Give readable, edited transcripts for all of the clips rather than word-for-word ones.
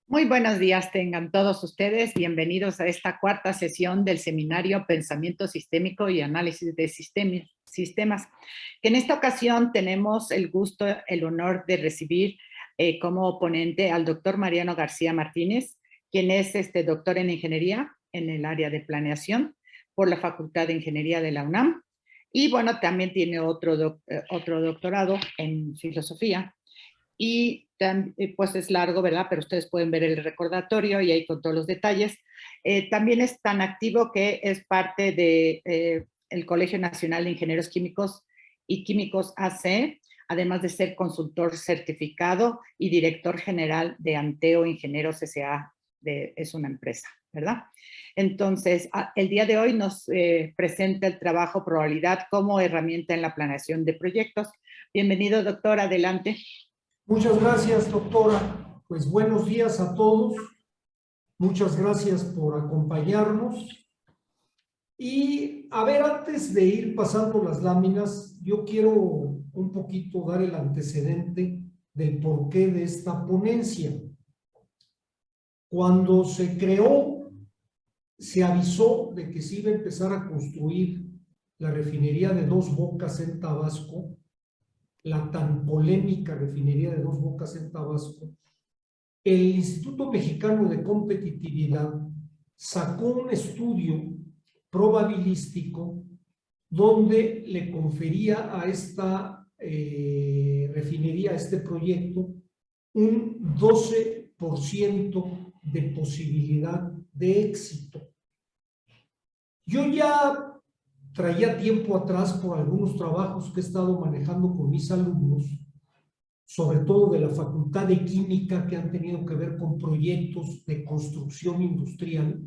Muy buenos días tengan todos ustedes. Bienvenidos a esta cuarta sesión del seminario Pensamiento Sistémico y Análisis de Sistemas, que en esta ocasión tenemos el gusto, el honor de recibir como ponente al doctor Mariano García Martínez, quien es doctor en Ingeniería en el área de planeación por la Facultad de Ingeniería de la UNAM. Y bueno, también tiene otro doctorado en Filosofía. Y pues es largo, ¿verdad? Pero ustedes pueden ver el recordatorio y ahí con todos los detalles. También es tan activo que es parte de el Colegio Nacional de Ingenieros Químicos y Químicos AC, además de ser consultor certificado y director general de Anteo Ingenieros S.A., es una empresa, ¿verdad? Entonces, el día de hoy nos presenta el trabajo Probabilidad como herramienta en la planeación de proyectos. Bienvenido, doctor, adelante. Muchas gracias, doctora. Pues buenos días a todos. Muchas gracias por acompañarnos. Y a ver, antes de ir pasando las láminas, yo quiero un poquito dar el antecedente del porqué de esta ponencia. Cuando se creó, se avisó de que se iba a empezar a construir la refinería de Dos Bocas en Tabasco, la tan polémica refinería de Dos Bocas en Tabasco. El Instituto Mexicano de Competitividad sacó un estudio probabilístico donde le confería a esta refinería, a este proyecto, un 12% de posibilidad de éxito. Yo ya traía tiempo atrás por algunos trabajos que he estado manejando con mis alumnos, sobre todo de la Facultad de Química, que han tenido que ver con proyectos de construcción industrial,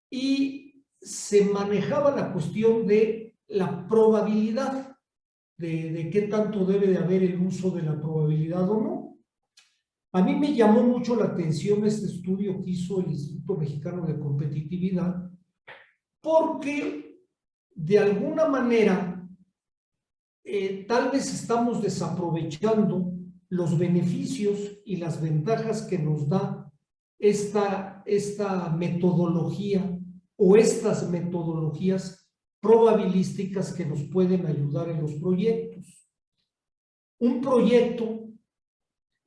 y se manejaba la cuestión de la probabilidad, de qué tanto debe de haber el uso de la probabilidad o no. A mí me llamó mucho la atención este estudio que hizo el Instituto Mexicano de Competitividad, porque de alguna manera tal vez estamos desaprovechando los beneficios y las ventajas que nos da esta metodología o estas metodologías probabilísticas que nos pueden ayudar en los proyectos. Un proyecto,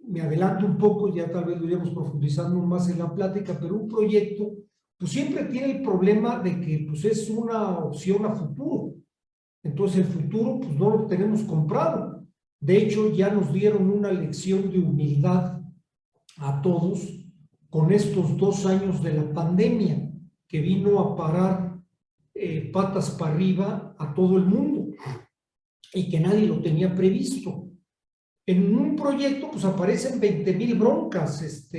me adelanto un poco, ya tal vez lo iremos profundizando más en la plática, pero un proyecto pues siempre tiene el problema de que pues es una opción a futuro. Entonces el futuro pues no lo tenemos comprado. De hecho, ya nos dieron una lección de humildad a todos con estos 2 años de la pandemia que vino a parar patas para arriba a todo el mundo y que nadie lo tenía previsto. En un proyecto pues aparecen 20,000 broncas,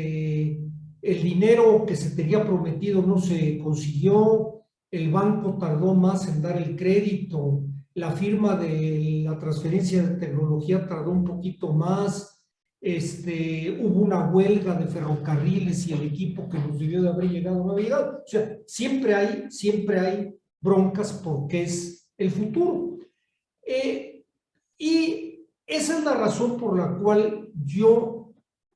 el dinero que se tenía prometido no se consiguió, el banco tardó más en dar el crédito, la firma de la transferencia de tecnología tardó un poquito más, hubo una huelga de ferrocarriles y el equipo que nos debió de haber llegado no había llegado. O sea, siempre hay broncas porque es el futuro. Y esa es la razón por la cual yo,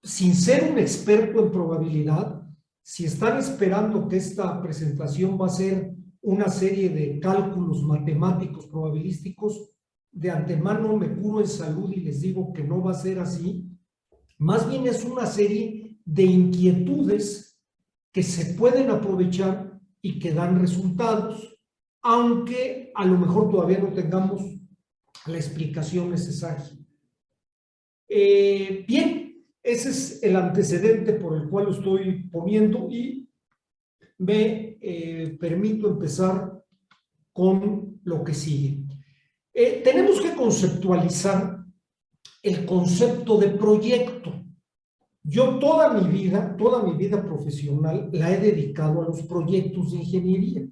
sin ser un experto en probabilidad, si están esperando que esta presentación va a ser una serie de cálculos matemáticos probabilísticos, de antemano me curo en salud y les digo que no va a ser así. Más bien es una serie de inquietudes que se pueden aprovechar y que dan resultados, aunque a lo mejor todavía no tengamos la explicación necesaria. Bien, ese es el antecedente por el cual lo estoy poniendo y me permito empezar con lo que sigue. Tenemos que conceptualizar el concepto de proyecto. Yo toda mi vida profesional la he dedicado a los proyectos de ingeniería.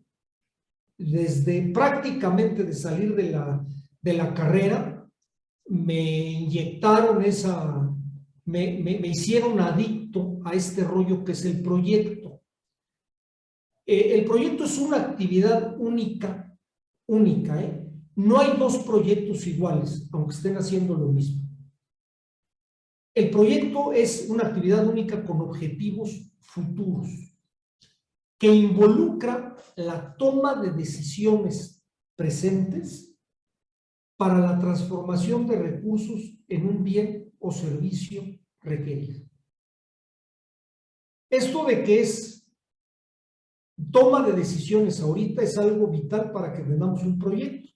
Desde prácticamente de salir de la carrera, me inyectaron me hicieron adicto a este rollo que es el proyecto. El proyecto es una actividad única, ¿eh? No hay 2 proyectos iguales, aunque estén haciendo lo mismo. El proyecto es una actividad única con objetivos futuros que involucra la toma de decisiones presentes para la transformación de recursos en un bien o servicio requerido. Esto de que es toma de decisiones ahorita es algo vital para que tengamos un proyecto.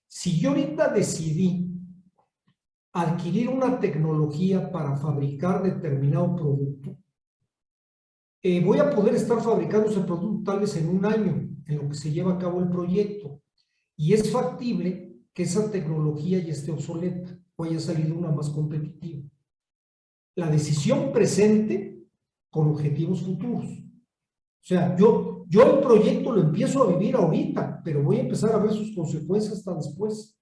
Si yo ahorita decidí adquirir una tecnología para fabricar determinado producto, voy a poder estar fabricando ese producto tal vez en un año, en lo que se lleva a cabo el proyecto. Y es factible que esa tecnología ya esté obsoleta o haya salido una más competitiva. La decisión presente con objetivos futuros. O sea, yo el proyecto lo empiezo a vivir ahorita, pero voy a empezar a ver sus consecuencias hasta después.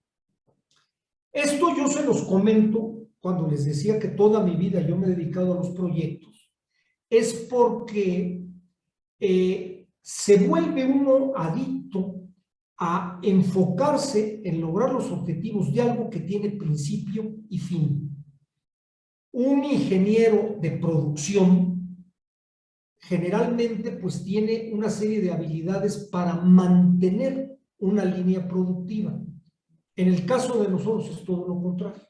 Esto yo se los comento cuando les decía que toda mi vida yo me he dedicado a los proyectos. Es porque se vuelve uno adicto a enfocarse en lograr los objetivos de algo que tiene principio y fin. Un ingeniero de producción generalmente pues tiene una serie de habilidades para mantener una línea productiva. En el caso de nosotros es todo lo contrario.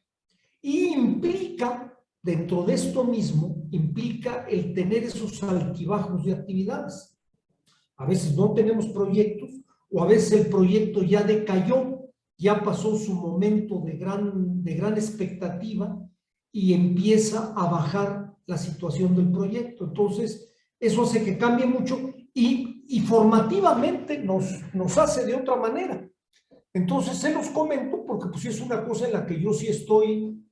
Y implica, dentro de esto mismo, implica el tener esos altibajos de actividades. A veces no tenemos proyectos, o a veces el proyecto ya decayó, ya pasó su momento de gran expectativa y empieza a bajar la situación del proyecto. Entonces, eso hace que cambie mucho y formativamente nos hace de otra manera. Entonces, se los comento porque pues es una cosa en la que yo sí estoy,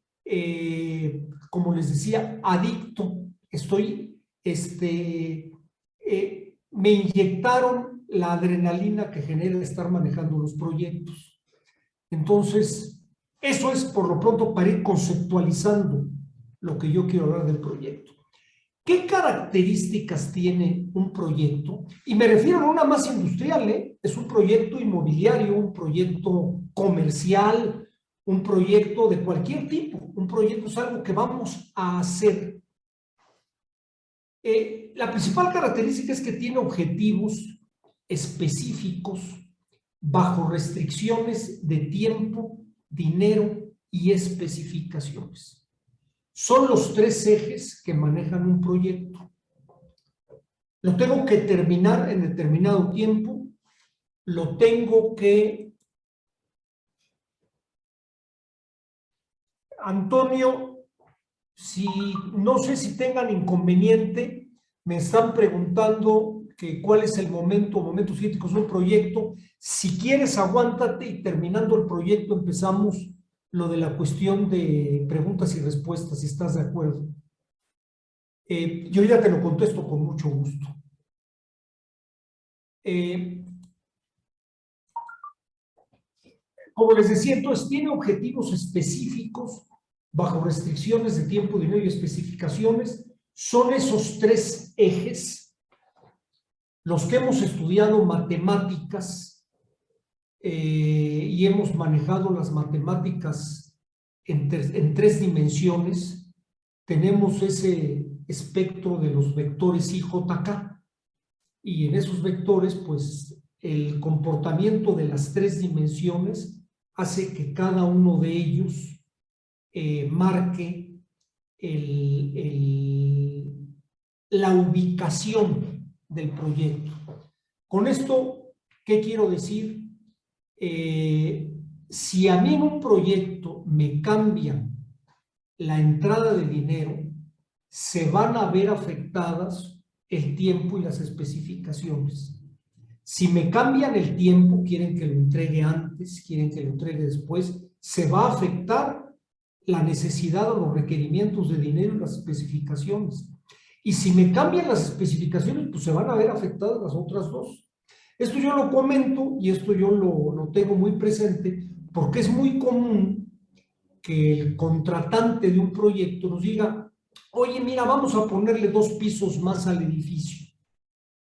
como les decía, adicto. Me inyectaron la adrenalina que genera estar manejando los proyectos. Entonces, eso es por lo pronto para ir conceptualizando lo que yo quiero hablar del proyecto. ¿Qué características tiene un proyecto? Y me refiero a una más industrial, ¿eh? Es un proyecto inmobiliario, un proyecto comercial, un proyecto de cualquier tipo. Un proyecto es algo que vamos a hacer. La principal característica es que tiene objetivos específicos bajo restricciones de tiempo, dinero y especificaciones. Son los tres ejes que manejan un proyecto. Lo tengo que terminar en determinado tiempo, lo tengo que... Antonio, no sé si tengan inconveniente, me están preguntando que cuál es el momentos críticos de un proyecto. Si quieres, aguántate y terminando el proyecto empezamos lo de la cuestión de preguntas y respuestas, si estás de acuerdo. Yo ya te lo contesto con mucho gusto. Como les decía, entonces tiene objetivos específicos bajo restricciones de tiempo, dinero y especificaciones. Son esos tres ejes los que hemos estudiado matemáticas y hemos manejado las matemáticas en tres dimensiones. Tenemos ese espectro de los vectores IJK y en esos vectores pues el comportamiento de las tres dimensiones hace que cada uno de ellos marque la ubicación del proyecto. Con esto, ¿qué quiero decir? Si a mí en un proyecto me cambian la entrada de dinero, se van a ver afectadas el tiempo y las especificaciones. Si me cambian el tiempo, quieren que lo entregue antes, quieren que lo entregue después, se va a afectar la necesidad o los requerimientos de dinero y las especificaciones. Y si me cambian las especificaciones, pues se van a ver afectadas las otras dos. Esto yo lo comento y esto yo lo tengo muy presente porque es muy común que el contratante de un proyecto nos diga, oye, mira, vamos a ponerle 2 pisos más al edificio.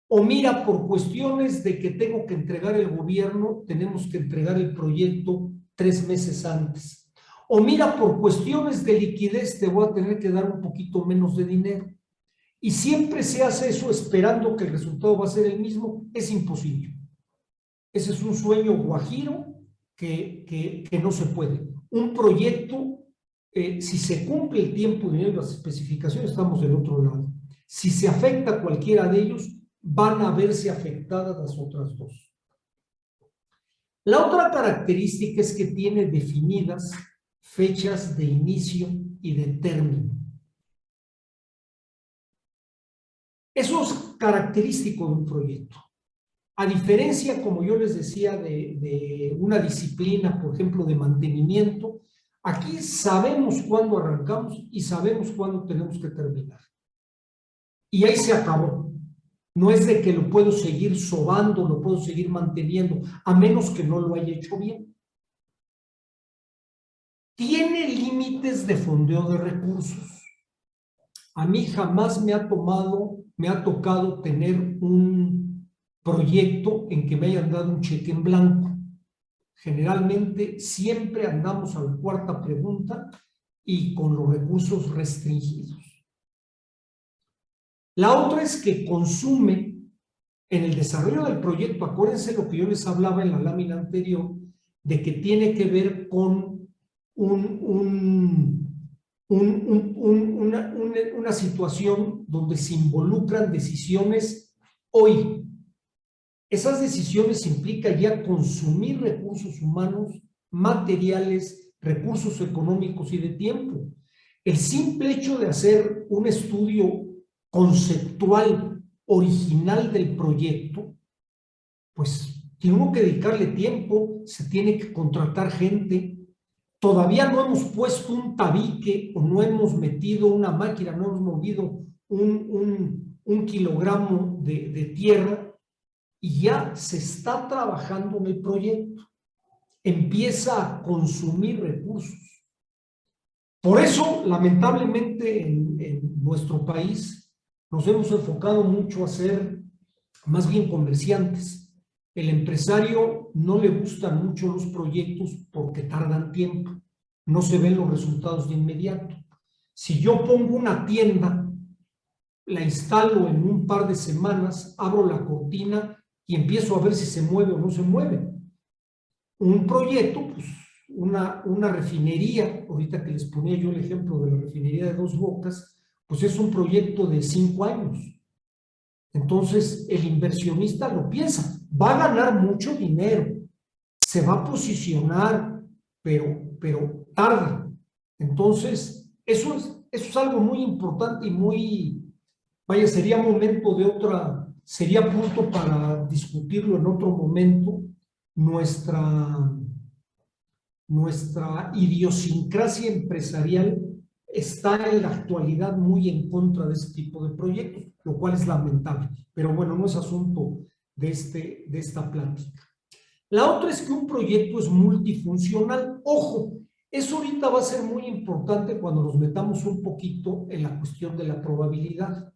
O mira, por cuestiones de que tengo que entregar el gobierno, tenemos que entregar el proyecto 3 meses antes. O mira, por cuestiones de liquidez te voy a tener que dar un poquito menos de dinero. Y siempre se hace eso esperando que el resultado va a ser el mismo. Es imposible. Ese es un sueño guajiro que no se puede. Un proyecto, si se cumple el tiempo y las especificaciones, estamos del otro lado. Si se afecta cualquiera de ellos, van a verse afectadas las otras dos. La otra característica es que tiene definidas fechas de inicio y de término. Eso es característico de un proyecto. A diferencia, como yo les decía, de una disciplina, por ejemplo, de mantenimiento, aquí sabemos cuándo arrancamos y sabemos cuándo tenemos que terminar. Y ahí se acabó. No es de que lo puedo seguir sobando, lo puedo seguir manteniendo, a menos que no lo haya hecho bien. Tiene límites de fondeo de recursos. A mí jamás me ha tocado tener un proyecto en que me hayan dado un cheque en blanco. Generalmente siempre andamos a la cuarta pregunta y con los recursos restringidos. La otra es que consume en el desarrollo del proyecto, acuérdense lo que yo les hablaba en la lámina anterior, de que tiene que ver con una situación donde se involucran decisiones hoy. Esas decisiones implican ya consumir recursos humanos, materiales, recursos económicos y de tiempo. El simple hecho de hacer un estudio conceptual original del proyecto, pues tiene uno que dedicarle tiempo, se tiene que contratar gente. Todavía no hemos puesto un tabique o no hemos metido una máquina, no hemos movido un kilogramo de tierra y ya se está trabajando en el proyecto. Empieza a consumir recursos. Por eso, lamentablemente, en nuestro país nos hemos enfocado mucho a ser más bien comerciantes. El empresario no le gustan mucho los proyectos porque tardan tiempo, no se ven los resultados de inmediato. Si yo pongo una tienda, la instalo en un par de semanas, abro la cortina y empiezo a ver si se mueve o no se mueve. Un proyecto, pues una refinería, ahorita que les ponía yo el ejemplo de la refinería de Dos Bocas, pues es un proyecto de 5 años. Entonces, el inversionista lo piensa, va a ganar mucho dinero, se va a posicionar, pero tarda. Entonces, eso es algo muy importante y muy, vaya, sería momento de sería punto para discutirlo en otro momento, nuestra idiosincrasia empresarial está en la actualidad muy en contra de ese tipo de proyectos, lo cual es lamentable, pero bueno, no es asunto de esta plática. La otra es que un proyecto es multifuncional. Ojo, eso ahorita va a ser muy importante cuando nos metamos un poquito en la cuestión de la probabilidad.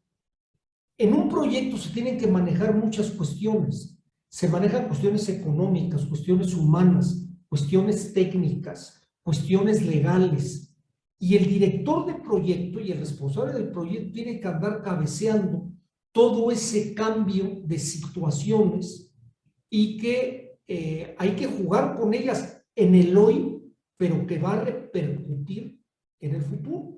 En un proyecto se tienen que manejar muchas cuestiones. Se manejan cuestiones económicas, cuestiones humanas, cuestiones técnicas, cuestiones legales. Y el director de proyecto y el responsable del proyecto tiene que andar cabeceando todo ese cambio de situaciones y que hay que jugar con ellas en el hoy, pero que va a repercutir en el futuro.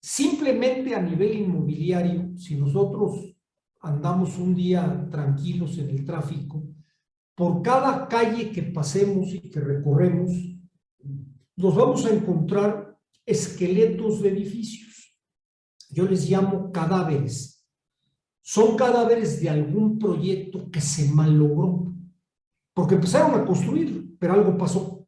Simplemente a nivel inmobiliario, si nosotros andamos un día tranquilos en el tráfico, por cada calle que pasemos y que recorremos, nos vamos a encontrar esqueletos de edificios. Yo les llamo cadáveres. Son cadáveres de algún proyecto que se malogró, porque empezaron a construir, pero algo pasó.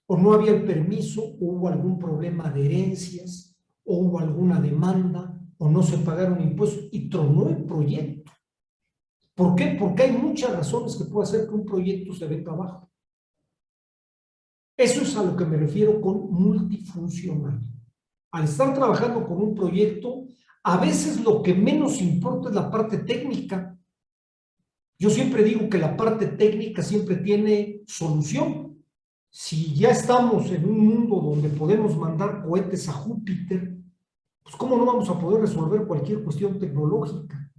O no había el permiso, o hubo algún problema de herencias, o hubo alguna demanda, o no se pagaron impuestos, y tronó el proyecto. ¿Por qué? Porque hay muchas razones que puede hacer que un proyecto se venga abajo. Eso es a lo que me refiero con multifuncional. Al estar trabajando con un proyecto, a veces lo que menos importa es la parte técnica. Yo siempre digo que la parte técnica siempre tiene solución. Si ya estamos en un mundo donde podemos mandar cohetes a Júpiter, pues ¿cómo no vamos a poder resolver cualquier cuestión tecnológica?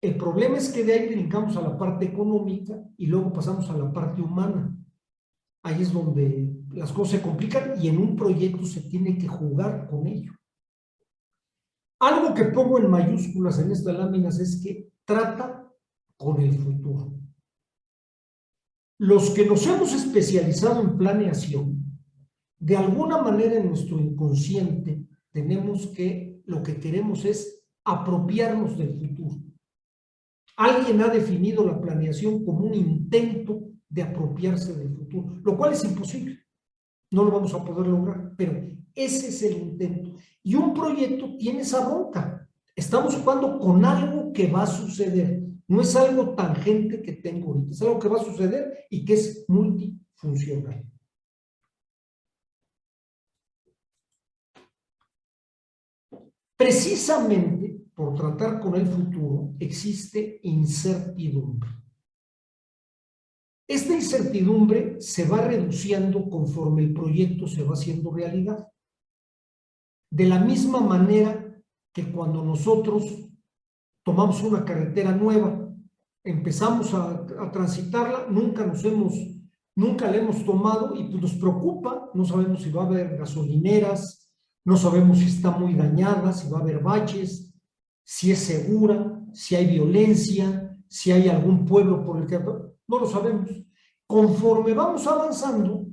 El problema es que de ahí brincamos a la parte económica y luego pasamos a la parte humana. Ahí es donde las cosas se complican y en un proyecto se tiene que jugar con ello. Algo que pongo en mayúsculas en estas láminas es que trata con el futuro. Los que nos hemos especializado en planeación, de alguna manera en nuestro inconsciente tenemos que, lo que queremos es apropiarnos del futuro. Alguien ha definido la planeación como un intento de apropiarse del futuro, lo cual es imposible. No lo vamos a poder lograr, pero ese es el intento. Y un proyecto tiene esa bronca. Estamos jugando con algo que va a suceder. No es algo tangente que tengo ahorita, es algo que va a suceder y que es multifuncional. Precisamente por tratar con el futuro existe incertidumbre. Esta incertidumbre se va reduciendo conforme el proyecto se va haciendo realidad. De la misma manera que cuando nosotros tomamos una carretera nueva, empezamos a transitarla, nunca la hemos tomado y pues nos preocupa, no sabemos si va a haber gasolineras, no sabemos si está muy dañada, si va a haber baches, si es segura, si hay violencia, si hay algún pueblo por el que... No lo sabemos. Conforme vamos avanzando,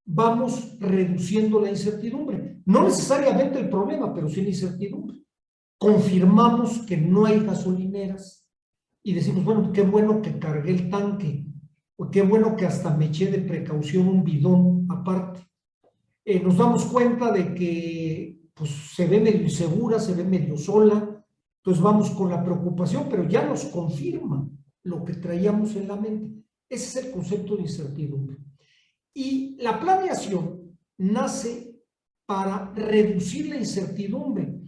vamos reduciendo la incertidumbre. No necesariamente el problema, pero sí la incertidumbre. Confirmamos que no hay gasolineras y decimos, bueno, qué bueno que cargué el tanque, o qué bueno que hasta me eché de precaución un bidón aparte. Nos damos cuenta de que pues, se ve medio insegura, se ve medio sola, entonces vamos con la preocupación, pero ya nos confirma lo que traíamos en la mente. Ese es el concepto de incertidumbre. Y la planeación nace para reducir la incertidumbre.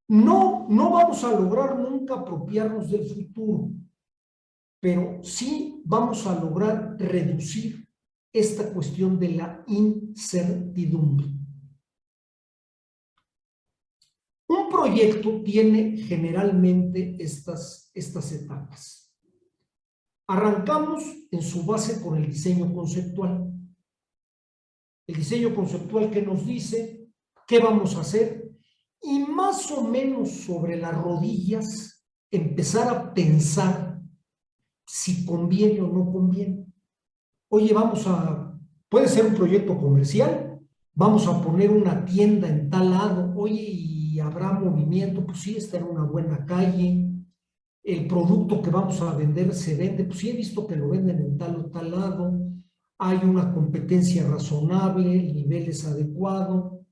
No vamos a lograr nunca apropiarnos del futuro, pero sí vamos a lograr reducir esta cuestión de la incertidumbre. Un proyecto tiene generalmente estas etapas. Arrancamos en su base con el diseño conceptual. El diseño conceptual que nos dice qué vamos a hacer y más o menos sobre las rodillas empezar a pensar si conviene o no conviene. Oye, puede ser un proyecto comercial, vamos a poner una tienda en tal lado, oye, y habrá movimiento, pues sí, está en una buena calle, el producto que vamos a vender se vende, pues sí, he visto que lo venden en tal o tal lado, hay una competencia razonable, el nivel es adecuado.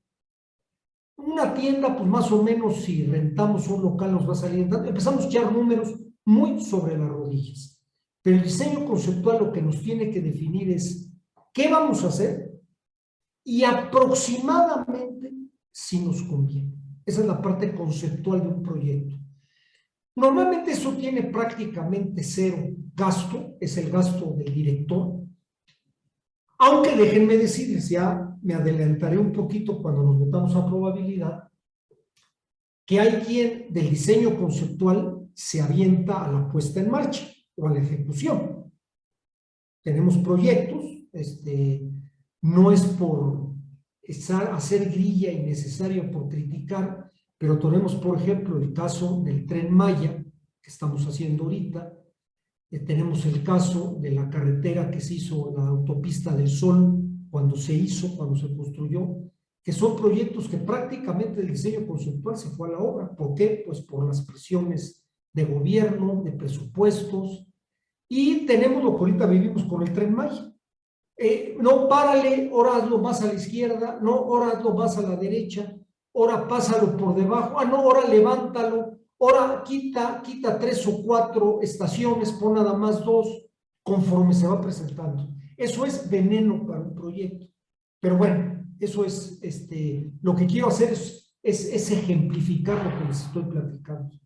Una tienda, pues más o menos, si rentamos un local nos va a salir, empezamos a echar números muy sobre las rodillas. Pero el diseño conceptual lo que nos tiene que definir es qué vamos a hacer y aproximadamente si nos conviene. Esa es la parte conceptual de un proyecto. Normalmente eso tiene prácticamente cero gasto, es el gasto del director. Aunque déjenme decirles, ya me adelantaré un poquito cuando nos metamos a probabilidad, que hay quien del diseño conceptual se avienta a la puesta en marcha o a la ejecución. Tenemos proyectos, no es por hacer grilla innecesario por criticar, pero tenemos, por ejemplo, el caso del Tren Maya, que estamos haciendo ahorita, tenemos el caso de la carretera que se hizo, la autopista del Sol, cuando se construyó, que son proyectos que prácticamente el diseño conceptual se fue a la obra. ¿Por qué? Pues por las presiones de gobierno, de presupuestos, y tenemos lo que ahorita vivimos con el Tren Maya. No, párale, ahora hazlo más a la izquierda, no, ahora hazlo más a la derecha, ahora pásalo por debajo, no, ahora levántalo, ahora quita 3 o 4 estaciones, pon nada más 2, conforme se va presentando. Eso es veneno para un proyecto. Pero bueno, eso es, lo que quiero hacer es ejemplificar lo que les estoy platicando.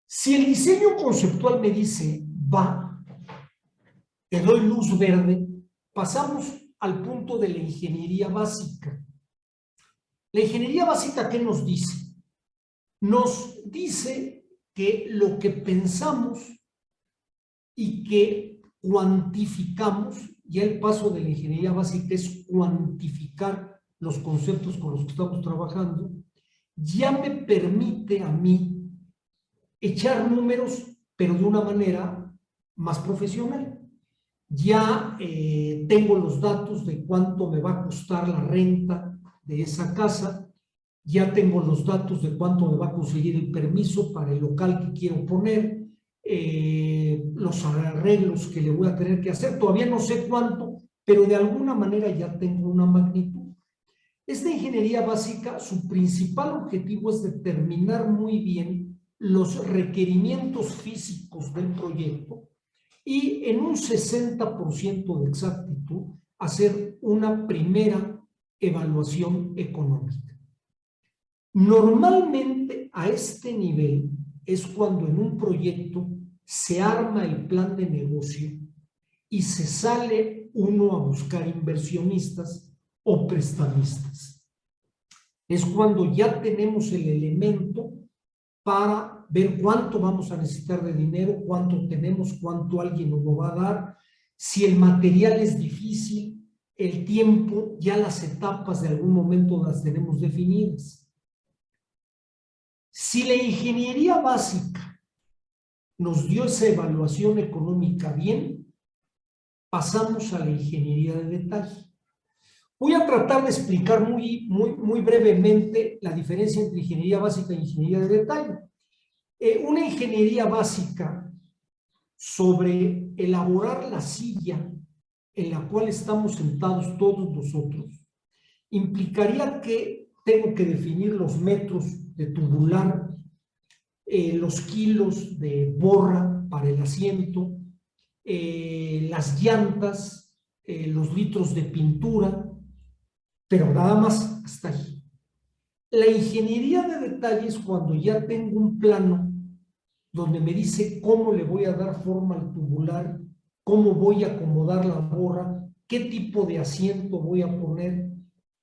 Si el diseño conceptual me dice, va, te doy luz verde, pasamos al punto de la ingeniería básica. La ingeniería básica, ¿qué nos dice? Nos dice que lo que pensamos y que cuantificamos, ya el paso de la ingeniería básica es cuantificar los conceptos con los que estamos trabajando, ya me permite a mí echar números, pero de una manera más profesional. Ya tengo los datos de cuánto me va a costar la renta de esa casa, ya tengo los datos de cuánto me va a conseguir el permiso para el local que quiero poner, los arreglos que le voy a tener que hacer, todavía no sé cuánto, pero de alguna manera ya tengo una magnitud. Esta ingeniería básica, su principal objetivo es determinar muy bien los requerimientos físicos del proyecto y en un 60% de exactitud hacer una primera evaluación económica. Normalmente a este nivel es cuando en un proyecto se arma el plan de negocio y se sale uno a buscar inversionistas o prestamistas. Es cuando ya tenemos el elemento para ver cuánto vamos a necesitar de dinero, cuánto tenemos, cuánto alguien nos lo va a dar, si el material es difícil, el tiempo, ya las etapas de algún momento las tenemos definidas. Si la ingeniería básica nos dio esa evaluación económica bien, pasamos a la ingeniería de detalle. Voy a tratar de explicar muy brevemente la diferencia entre ingeniería básica e ingeniería de detalle. Una ingeniería básica sobre elaborar la silla en la cual estamos sentados todos nosotros implicaría que tengo que definir los metros de tubular, los kilos de borra para el asiento, las llantas, los litros de pintura, pero nada más hasta ahí. La ingeniería de detalle es cuando ya tengo un plano donde me dice cómo le voy a dar forma al tubular, cómo voy a acomodar la borra, qué tipo de asiento voy a poner,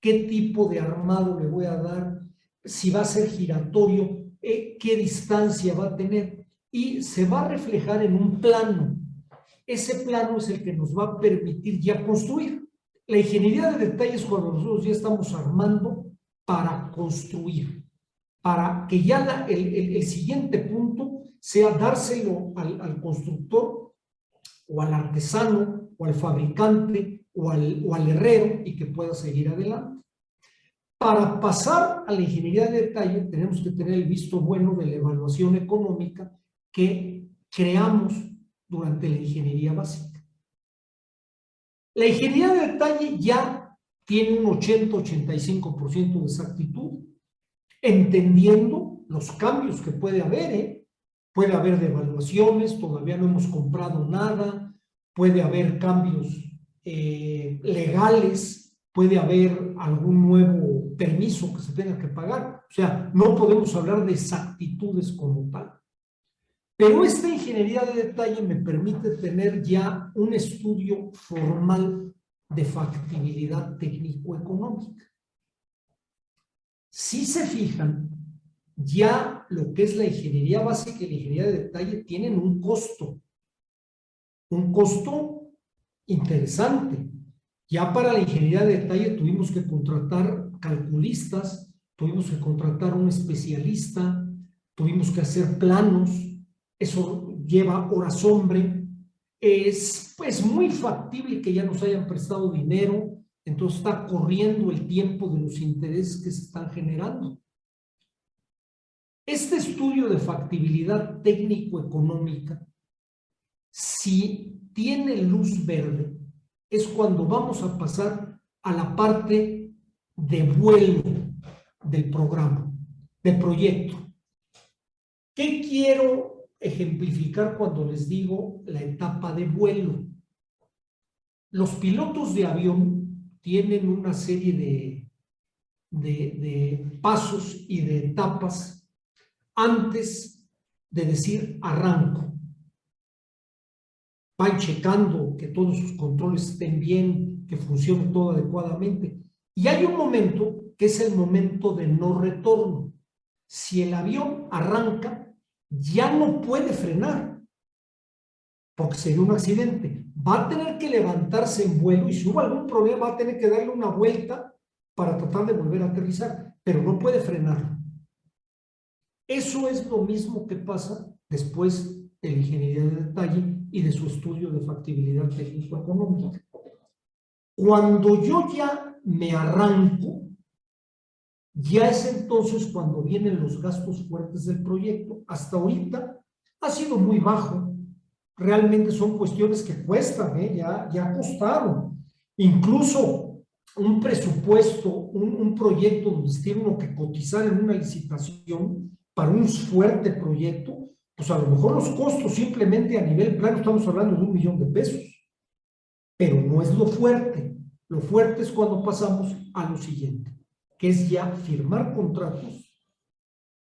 qué tipo de armado le voy a dar, si va a ser giratorio, qué distancia va a tener, y se va a reflejar en un plano. Ese plano es el que nos va a permitir ya construir. La ingeniería de detalle es cuando nosotros ya estamos armando para construir, para que ya el siguiente punto sea dárselo al constructor o al artesano o al fabricante o al herrero y que pueda seguir adelante. Para pasar a la ingeniería de detalle tenemos que tener el visto bueno de la evaluación económica que creamos durante la ingeniería básica. La ingeniería de detalle ya tiene un 80-85% de exactitud, entendiendo los cambios que puede haber, puede haber devaluaciones, todavía no hemos comprado nada, puede haber cambios legales, puede haber algún nuevo permiso que se tenga que pagar, o sea, no podemos hablar de exactitudes como tal. Pero esta ingeniería de detalle me permite tener ya un estudio formal de factibilidad técnico-económica. Si se fijan, ya lo que es la ingeniería básica y la ingeniería de detalle tienen un costo interesante. Ya para la ingeniería de detalle tuvimos que contratar calculistas, tuvimos que contratar un especialista, tuvimos que hacer planos, eso lleva horas hombre, es pues muy factible que ya nos hayan prestado dinero, entonces está corriendo el tiempo de los intereses que se están generando. Este estudio de factibilidad técnico-económica, si tiene luz verde, es cuando vamos a pasar a la parte de vuelo del programa, del proyecto. ¿Qué quiero ejemplificar cuando les digo la etapa de vuelo? Los pilotos de avión tienen una serie de pasos y de etapas antes de decir arranco. va checando que todos sus controles estén bien, que funcione todo adecuadamente. Y hay un momento que es el momento de no retorno. Si el avión arranca, ya no puede frenar, porque sería un accidente. Va a tener que levantarse en vuelo y si hubo algún problema va a tener que darle una vuelta para tratar de volver a aterrizar, pero no puede frenar. Eso es lo mismo que pasa después de la ingeniería de detalle y de su estudio de factibilidad técnico-económica. Cuando yo ya me arranco, ya es entonces cuando vienen los gastos fuertes del proyecto. Hasta ahorita ha sido muy bajo. Realmente son cuestiones que cuestan, ya costaron. Incluso un presupuesto, un proyecto donde se tiene uno que cotizar en una licitación para un fuerte proyecto, pues a lo mejor los costos simplemente a nivel plano estamos hablando de $1,000,000, pero no es lo fuerte. Lo fuerte es cuando pasamos a lo siguiente, que es ya firmar contratos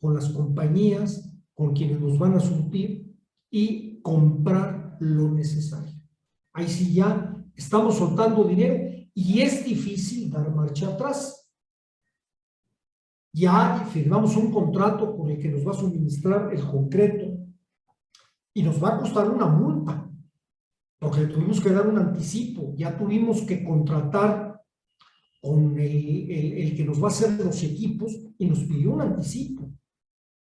con las compañías, con quienes nos van a surtir y comprar lo necesario. Ahí sí ya estamos soltando dinero y es difícil dar marcha atrás. Ya firmamos un contrato con el que nos va a suministrar el concreto y nos va a costar una multa, porque le tuvimos que dar un anticipo, ya tuvimos que contratar con el que nos va a hacer los equipos y nos pidió un anticipo.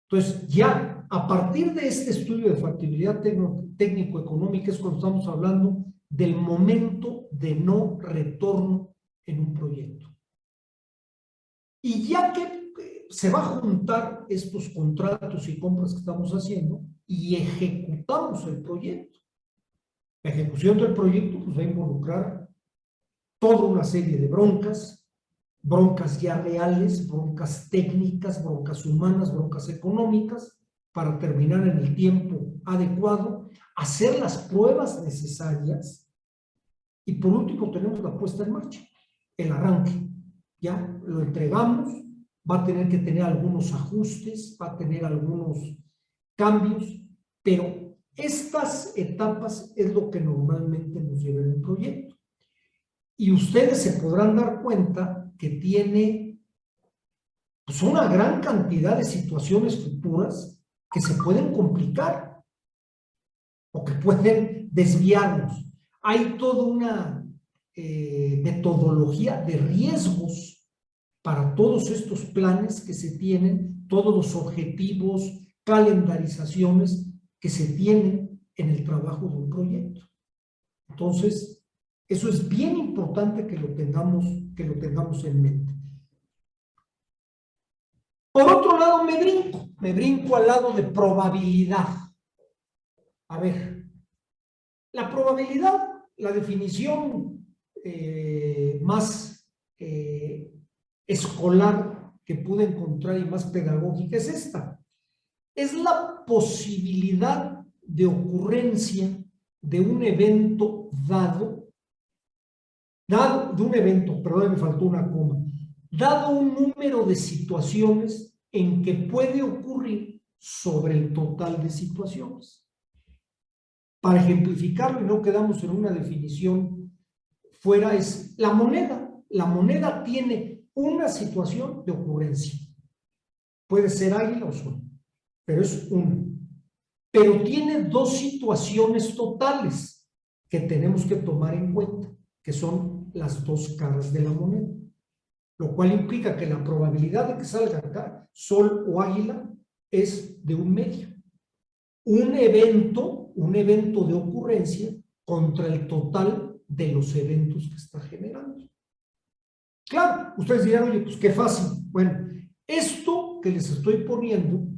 Entonces, ya a partir de este estudio de factibilidad técnico-económica es cuando estamos hablando del momento de no retorno en un proyecto. Y ya que se va a juntar estos contratos y compras que estamos haciendo y ejecutamos el proyecto. La ejecución del proyecto pues, va a involucrar toda una serie de broncas ya reales, broncas técnicas, broncas humanas, broncas económicas, para terminar en el tiempo adecuado, hacer las pruebas necesarias y por último tenemos la puesta en marcha, el arranque. Ya lo entregamos, va a tener que tener algunos ajustes, va a tener algunos cambios, pero estas etapas es lo que normalmente nos lleva en un proyecto. Y ustedes se podrán dar cuenta que tiene pues, una gran cantidad de situaciones futuras que se pueden complicar o que pueden desviarnos. Hay toda una metodología de riesgos para todos estos planes que se tienen, todos los objetivos, calendarizaciones que se tienen en el trabajo de un proyecto. Entonces, eso es bien importante que lo tengamos en mente. Por otro lado, me brinco al lado de probabilidad. A ver, la probabilidad, la definición más escolar que pude encontrar y más pedagógica es esta. Es la posibilidad de ocurrencia de un evento perdón, me faltó una coma, dado un número de situaciones en que puede ocurrir sobre el total de situaciones. Para ejemplificarlo y no quedamos en una definición fuera, es la moneda. La moneda tiene una situación de ocurrencia. Puede ser águila o sol, pero es una. Pero tiene dos situaciones totales que tenemos que tomar en cuenta, que son las dos caras de la moneda, lo cual implica que la probabilidad de que salga acá sol o águila es de 1/2. Un evento de ocurrencia contra el total de los eventos que está generando. Claro, ustedes dirán, oye, pues qué fácil. Bueno, esto que les estoy poniendo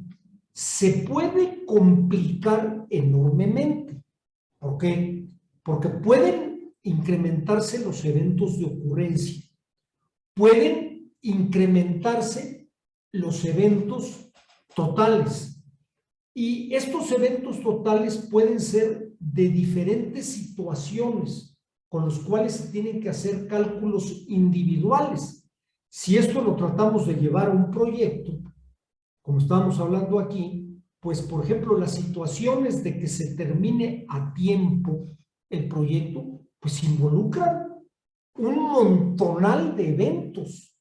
se puede complicar enormemente. ¿Por qué? Porque pueden incrementarse los eventos de ocurrencia, pueden incrementarse los eventos totales. Y estos eventos totales pueden ser de diferentes situaciones con los cuales se tienen que hacer cálculos individuales. Si esto lo tratamos de llevar a un proyecto, como estábamos hablando aquí, pues por ejemplo las situaciones de que se termine a tiempo el proyecto, pues involucran un montonal de eventos.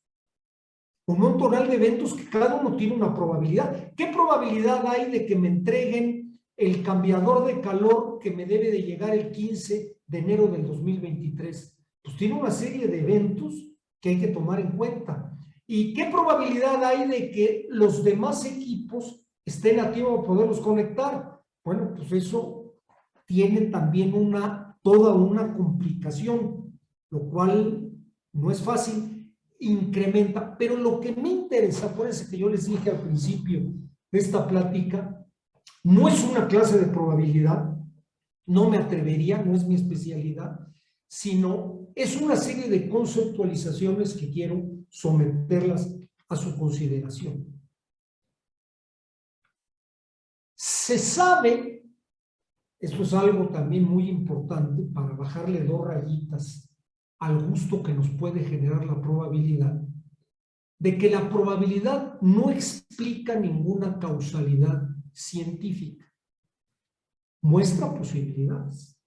Un montonal de eventos que cada uno tiene una probabilidad. ¿Qué probabilidad hay de que me entreguen el cambiador de calor que me debe de llegar el 15 de enero del 2023? Pues tiene una serie de eventos que hay que tomar en cuenta. ¿Y qué probabilidad hay de que los demás equipos estén a tiempo de poderlos conectar? Bueno, pues eso tiene también toda una complicación, lo cual no es fácil, incrementa. Pero lo que me interesa, acuérdense que yo les dije al principio de esta plática, no es una clase de probabilidad, no me atrevería, no es mi especialidad, sino es una serie de conceptualizaciones que quiero someterlas a su consideración. Se sabe, esto es algo también muy importante para bajarle 2 rayitas al gusto que nos puede generar la probabilidad, de que la probabilidad no explica ninguna causalidad científica, muestra posibilidades.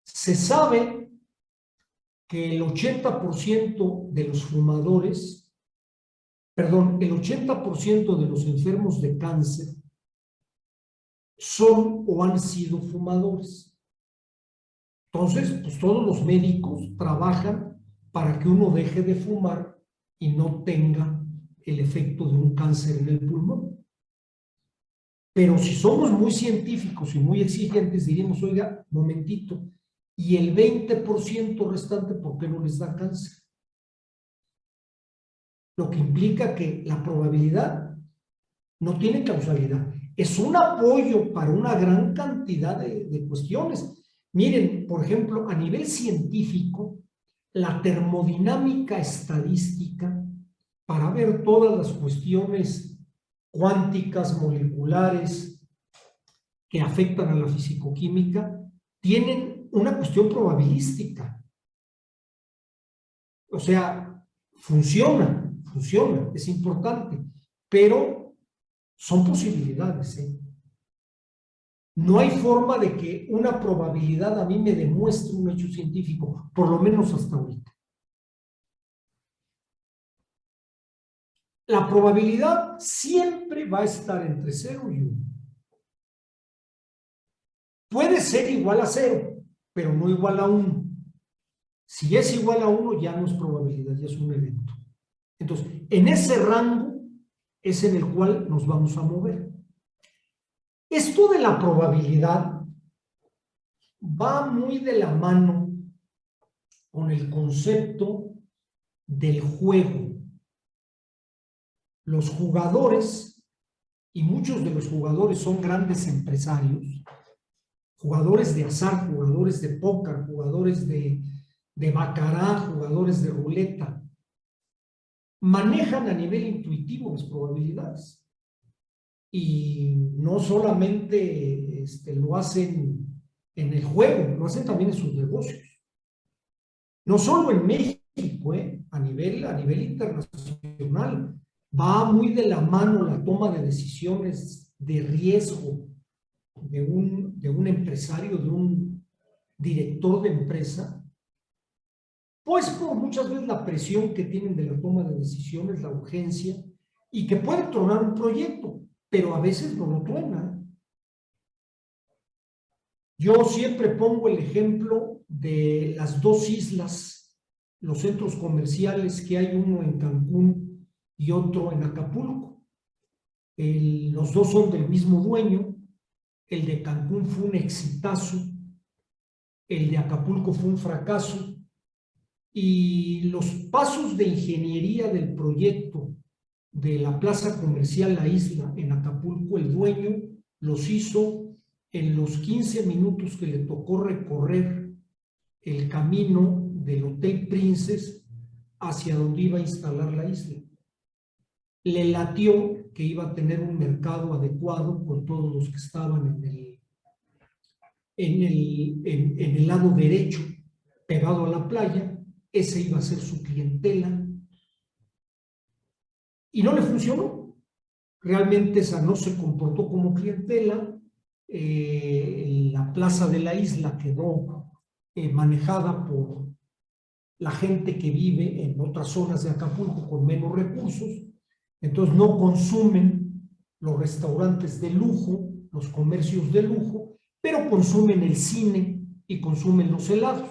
Se sabe que el 80% de los fumadores, perdón, el 80% de los enfermos de cáncer son o han sido fumadores. Entonces, pues todos los médicos trabajan para que uno deje de fumar y no tenga el efecto de un cáncer en el pulmón. Pero si somos muy científicos y muy exigentes, diríamos, oiga, momentito, y el 20% restante, ¿por qué no les da cáncer? Lo que implica que la probabilidad no tiene causalidad. Es un apoyo para una gran cantidad de cuestiones. Miren, por ejemplo, a nivel científico, la termodinámica estadística, para ver todas las cuestiones cuánticas, moleculares, que afectan a la fisicoquímica, tienen una cuestión probabilística. O sea, funciona, es importante, pero son posibilidades, ¿eh? No hay forma de que una probabilidad a mí me demuestre un hecho científico, por lo menos hasta ahorita. La probabilidad siempre va a estar entre 0 y 1. Puede ser igual a 0, pero no igual a 1. Si es igual a 1, ya no es probabilidad, ya es un evento. Entonces, en ese rango es en el cual nos vamos a mover. Esto de la probabilidad va muy de la mano con el concepto del juego. Los jugadores, y muchos de los jugadores son grandes empresarios, jugadores de azar, jugadores de póker, jugadores de baccarat, jugadores de ruleta, manejan a nivel intuitivo las probabilidades. Y no solamente lo hacen en el juego, lo hacen también en sus negocios. No solo en México, a nivel internacional. Va muy de la mano la toma de decisiones de riesgo de un empresario, de un director de empresa, pues por muchas veces la presión que tienen de la toma de decisiones, la urgencia, y que puede tronar un proyecto, pero a veces no lo truena. Yo siempre pongo el ejemplo de las 2 islas, los centros comerciales que hay, uno en Cancún y otro en Acapulco. Los 2 son del mismo dueño. El de Cancún fue un exitazo, el de Acapulco fue un fracaso, y los pasos de ingeniería del proyecto de la plaza comercial La Isla en Acapulco, el dueño los hizo en los 15 minutos que le tocó recorrer el camino del Hotel Princess hacia donde iba a instalar la isla. Le latió que iba a tener un mercado adecuado con todos los que estaban en el lado derecho, pegado a la playa. Ese iba a ser su clientela. Y no le funcionó. Realmente esa no se comportó como clientela. la plaza de la isla quedó manejada por la gente que vive en otras zonas de Acapulco con menos recursos, entonces no consumen los restaurantes de lujo, los comercios de lujo, pero consumen el cine y consumen los helados.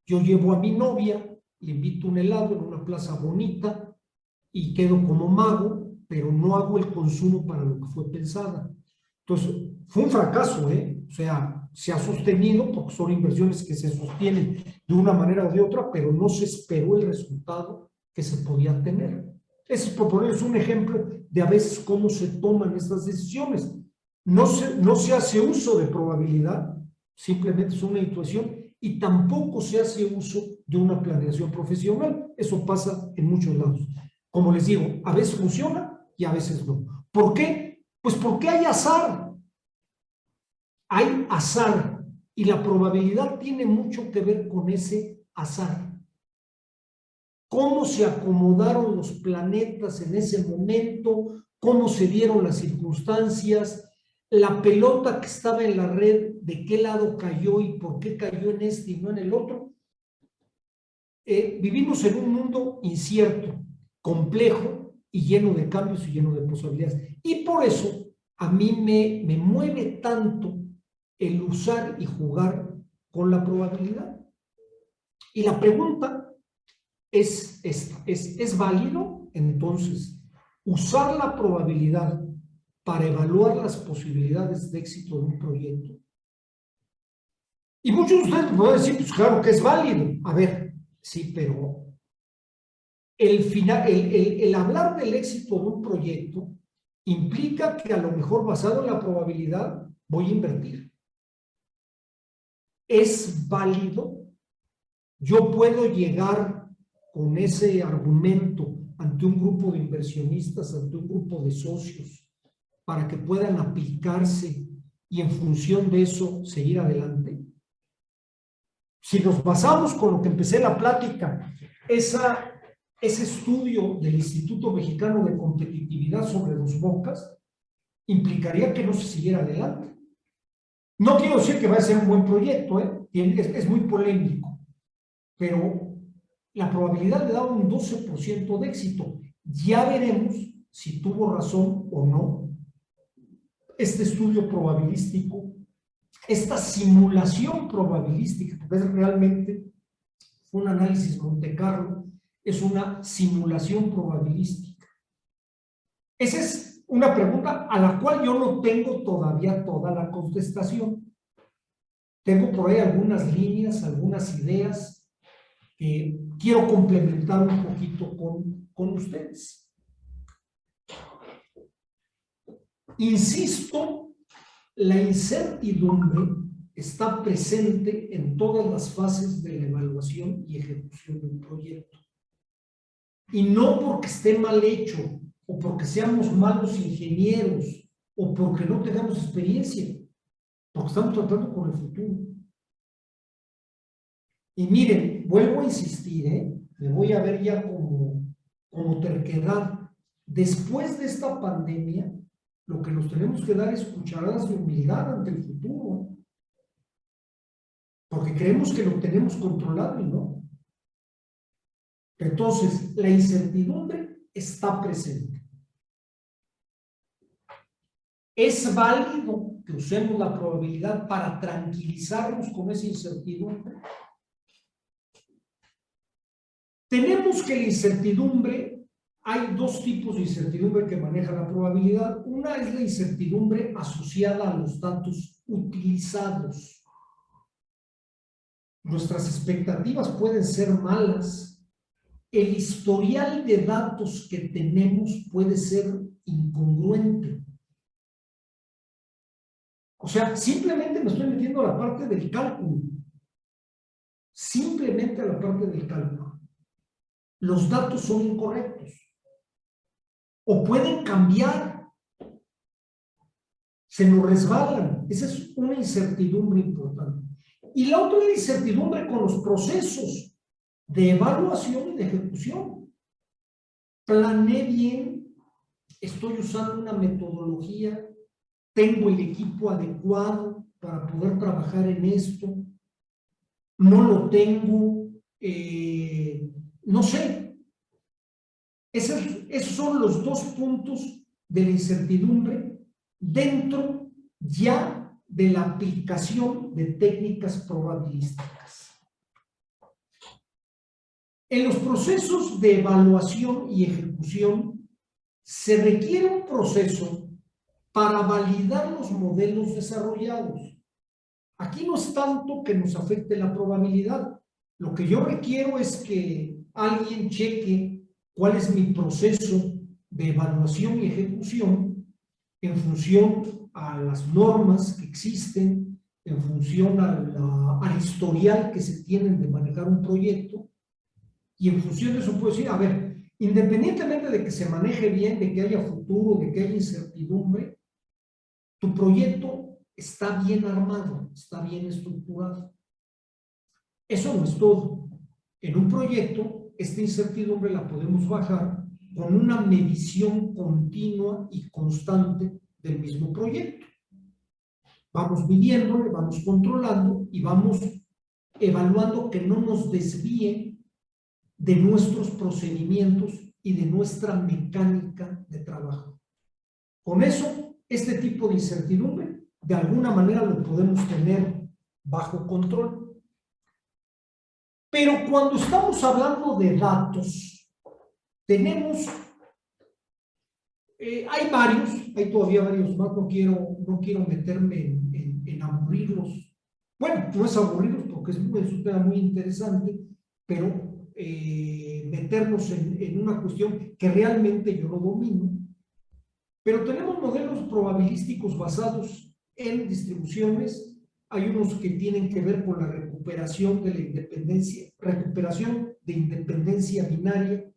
Yo llevo a mi novia, le invito un helado en una plaza bonita y quedo como mago, pero no hago el consumo para lo que fue pensada. Entonces, fue un fracaso, O sea, se ha sostenido porque son inversiones que se sostienen de una manera o de otra, pero no se esperó el resultado que se podía tener. Ese es, por ponerles un ejemplo de a veces cómo se toman estas decisiones. No se hace uso de probabilidad, simplemente es una intuición, y tampoco se hace uso de una planeación profesional. Eso pasa en muchos lados. Como les digo, a veces funciona y a veces no. ¿Por qué? Pues porque hay azar. Hay azar y la probabilidad tiene mucho que ver con ese azar. Cómo se acomodaron los planetas en ese momento, cómo se dieron las circunstancias, la pelota que estaba en la red, de qué lado cayó y por qué cayó en este y no en el otro. Vivimos en un mundo incierto, complejo y lleno de cambios y lleno de posibilidades. Y por eso a mí me mueve tanto el usar y jugar con la probabilidad. Y la pregunta es esta, ¿es válido entonces usar la probabilidad para evaluar las posibilidades de éxito de un proyecto? Y muchos de ustedes me van a decir, pues claro que es válido. A ver, sí, pero el hablar del éxito de un proyecto implica que a lo mejor basado en la probabilidad voy a invertir. ¿Es válido? Yo puedo llegar con ese argumento ante un grupo de inversionistas, ante un grupo de socios, para que puedan aplicarse y en función de eso seguir adelante. Si nos basamos con lo que empecé la plática, ese estudio del Instituto Mexicano de Competitividad sobre Dos Bocas, implicaría que no se siguiera adelante. No quiero decir que va a ser un buen proyecto, es muy polémico, pero la probabilidad le da un 12% de éxito. Ya veremos si tuvo razón o no este estudio probabilístico, esta simulación probabilística, porque es realmente un análisis Monte Carlo, es una simulación probabilística. Esa es una pregunta a la cual yo no tengo todavía toda la contestación. Tengo por ahí algunas líneas, algunas ideas que quiero complementar un poquito con ustedes. Insisto, la incertidumbre está presente en todas las fases de la evaluación y ejecución de un proyecto. Y no porque esté mal hecho, o porque seamos malos ingenieros, o porque no tengamos experiencia, porque estamos tratando con el futuro. Y miren, vuelvo a insistir, me voy a ver ya como terquedad. Después de esta pandemia, lo que nos tenemos que dar es cucharadas de humildad ante el futuro, porque creemos que lo tenemos controlado y no. Entonces, la incertidumbre está presente. ¿Es válido que usemos la probabilidad para tranquilizarnos con esa incertidumbre? Tenemos que la incertidumbre, hay dos tipos de incertidumbre que maneja la probabilidad. Una es la incertidumbre asociada a los datos utilizados. Nuestras expectativas pueden ser malas. El historial de datos que tenemos puede ser incongruente. O sea, simplemente me estoy metiendo a la parte del cálculo. Simplemente a la parte del cálculo. Los datos son incorrectos. O pueden cambiar. Se nos resbalan. Esa es una incertidumbre importante. Y la otra es la incertidumbre con los procesos de evaluación y de ejecución. Planeé bien, estoy usando una metodología tengo el equipo adecuado para poder trabajar en esto, no lo tengo, no sé. Esos son los dos puntos de la incertidumbre dentro ya de la aplicación de técnicas probabilísticas. En los procesos de evaluación y ejecución se requiere un proceso para validar los modelos desarrollados. Aquí no es tanto que nos afecte la probabilidad. Lo que yo requiero es que alguien cheque cuál es mi proceso de evaluación y ejecución en función a las normas que existen, en función al historial que se tienen de manejar un proyecto, y en función de eso puedo decir, a ver, independientemente de que se maneje bien, de que haya futuro, de que haya incertidumbre, tu proyecto está bien armado, está bien estructurado. Eso no es todo. En un proyecto, esta incertidumbre la podemos bajar con una medición continua y constante del mismo proyecto. Vamos midiéndole, vamos controlando y vamos evaluando que no nos desvíe de nuestros procedimientos y de nuestra mecánica de trabajo. Con eso, este tipo de incertidumbre, de alguna manera lo podemos tener bajo control. Pero cuando estamos hablando de datos, tenemos, hay todavía varios más, no quiero meterme en aburrirlos. Bueno, no es aburrirlos porque es un tema muy interesante, pero meternos en una cuestión que realmente yo no domino. Pero tenemos modelos probabilísticos basados en distribuciones. Hay unos que tienen que ver con la recuperación de la independencia, recuperación de independencia binaria,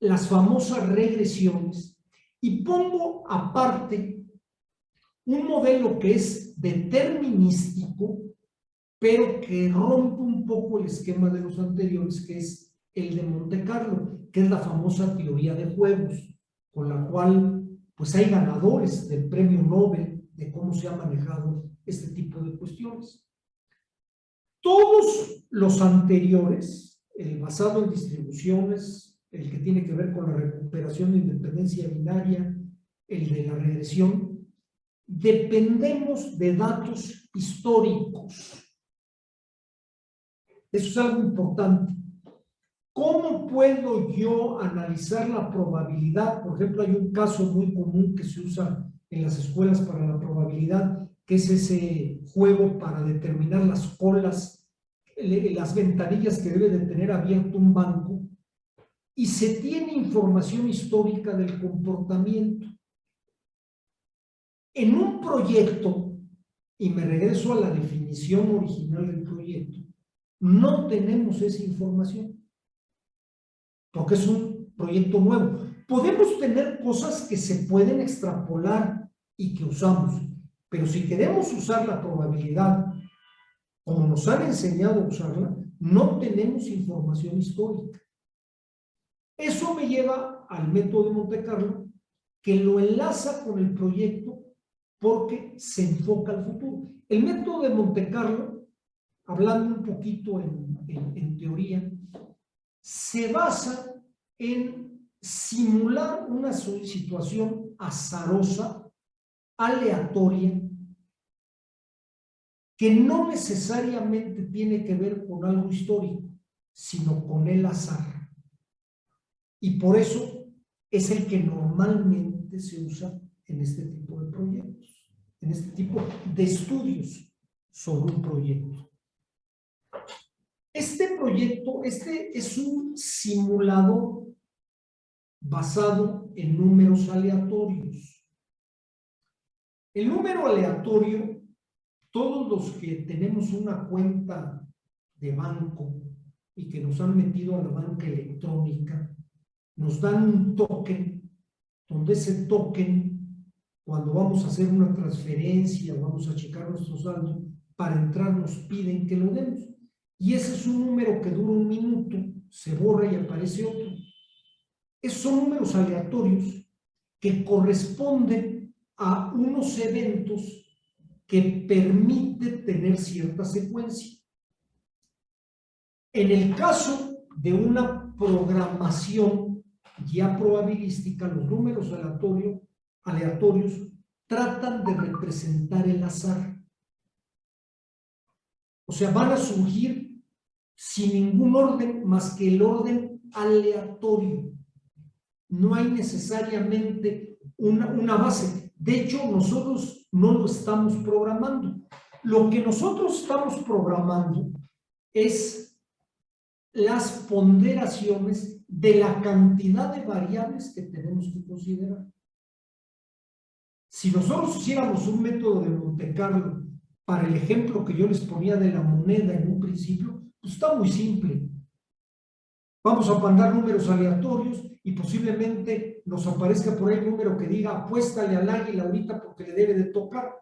las famosas regresiones, y pongo aparte un modelo que es determinístico, pero que rompe un poco el esquema de los anteriores, que es el de Monte Carlo, que es la famosa teoría de juegos, con la cual pues hay ganadores del premio Nobel de cómo se ha manejado este tipo de cuestiones. Todos los anteriores, el basado en distribuciones, el que tiene que ver con la recuperación de independencia binaria, el de la regresión, dependemos de datos históricos. Eso es algo importante. ¿Cómo puedo yo analizar la probabilidad? Por ejemplo, hay un caso muy común que se usa en las escuelas para la probabilidad, que es ese juego para determinar las colas, las ventanillas que debe de tener abierto un banco, y se tiene información histórica del comportamiento. En un proyecto, y me regreso a la definición original del proyecto, no tenemos esa información, porque es un proyecto nuevo. Podemos tener cosas que se pueden extrapolar y que usamos, pero si queremos usar la probabilidad como nos han enseñado a usarla, no tenemos información histórica. Eso me lleva al método de Monte Carlo, que lo enlaza con el proyecto porque se enfoca al futuro. El método de Monte Carlo, hablando un poquito en teoría, se basa en simular una situación azarosa, aleatoria, que no necesariamente tiene que ver con algo histórico, sino con el azar. Y por eso es el que normalmente se usa en este tipo de proyectos, en este tipo de estudios sobre un proyecto. Este proyecto, es un simulador basado en números aleatorios. El número aleatorio, todos los que tenemos una cuenta de banco y que nos han metido a la banca electrónica, nos dan un token, donde ese token, cuando vamos a hacer una transferencia, vamos a checar nuestro saldo, para entrar nos piden que lo demos. Y ese es un número que dura 1 minuto, se borra y aparece otro. Esos son números aleatorios que corresponden a unos eventos que permite tener cierta secuencia. En el caso de una programación ya probabilística, los números aleatorios tratan de representar el azar. O sea, van a surgir sin ningún orden más que el orden aleatorio. No hay necesariamente una base. De hecho, nosotros no lo estamos programando. Lo que nosotros estamos programando es las ponderaciones de la cantidad de variables que tenemos que considerar. Si nosotros hiciéramos un método de Monte Carlo para el ejemplo que yo les ponía de la moneda en un principio, pues está muy simple. Vamos a mandar números aleatorios y posiblemente nos aparezca por ahí un número que diga apuéstale al águila ahorita porque le debe de tocar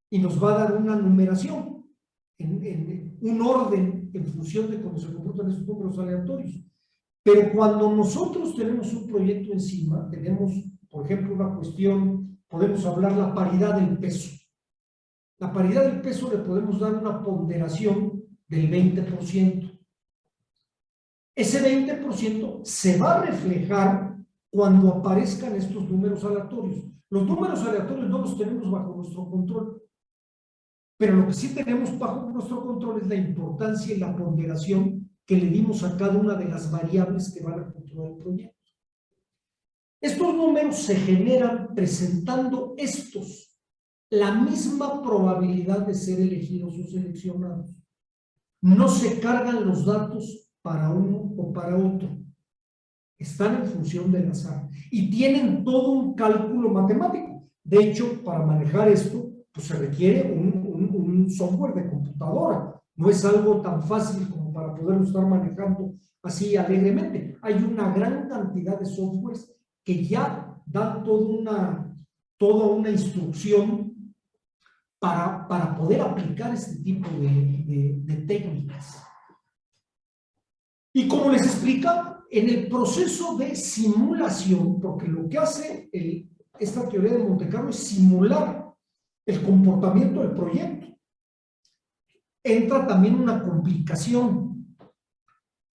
y nos va a dar una numeración, en un orden en función de cómo se comportan esos números aleatorios. Pero cuando nosotros tenemos un proyecto encima, tenemos, por ejemplo, una cuestión, podemos hablar la paridad del peso. La paridad del peso le podemos dar una ponderación del 20%. Ese 20% se va a reflejar cuando aparezcan estos números aleatorios. Los números aleatorios no los tenemos bajo nuestro control, pero lo que sí tenemos bajo nuestro control es la importancia y la ponderación que le dimos a cada una de las variables que van a controlar el proyecto. Estos números se generan presentando la misma probabilidad de ser elegidos o seleccionados. No se cargan los datos para uno o para otro. Están en función del azar y tienen todo un cálculo matemático. De hecho, para manejar esto, pues se requiere un software de computadora. No es algo tan fácil como para poderlo estar manejando así alegremente. Hay una gran cantidad de softwares que ya dan toda una instrucción para poder aplicar este tipo de técnicas. Y como les explica, en el proceso de simulación, porque lo que hace esta teoría de Monte Carlo es simular el comportamiento del proyecto, entra también una complicación.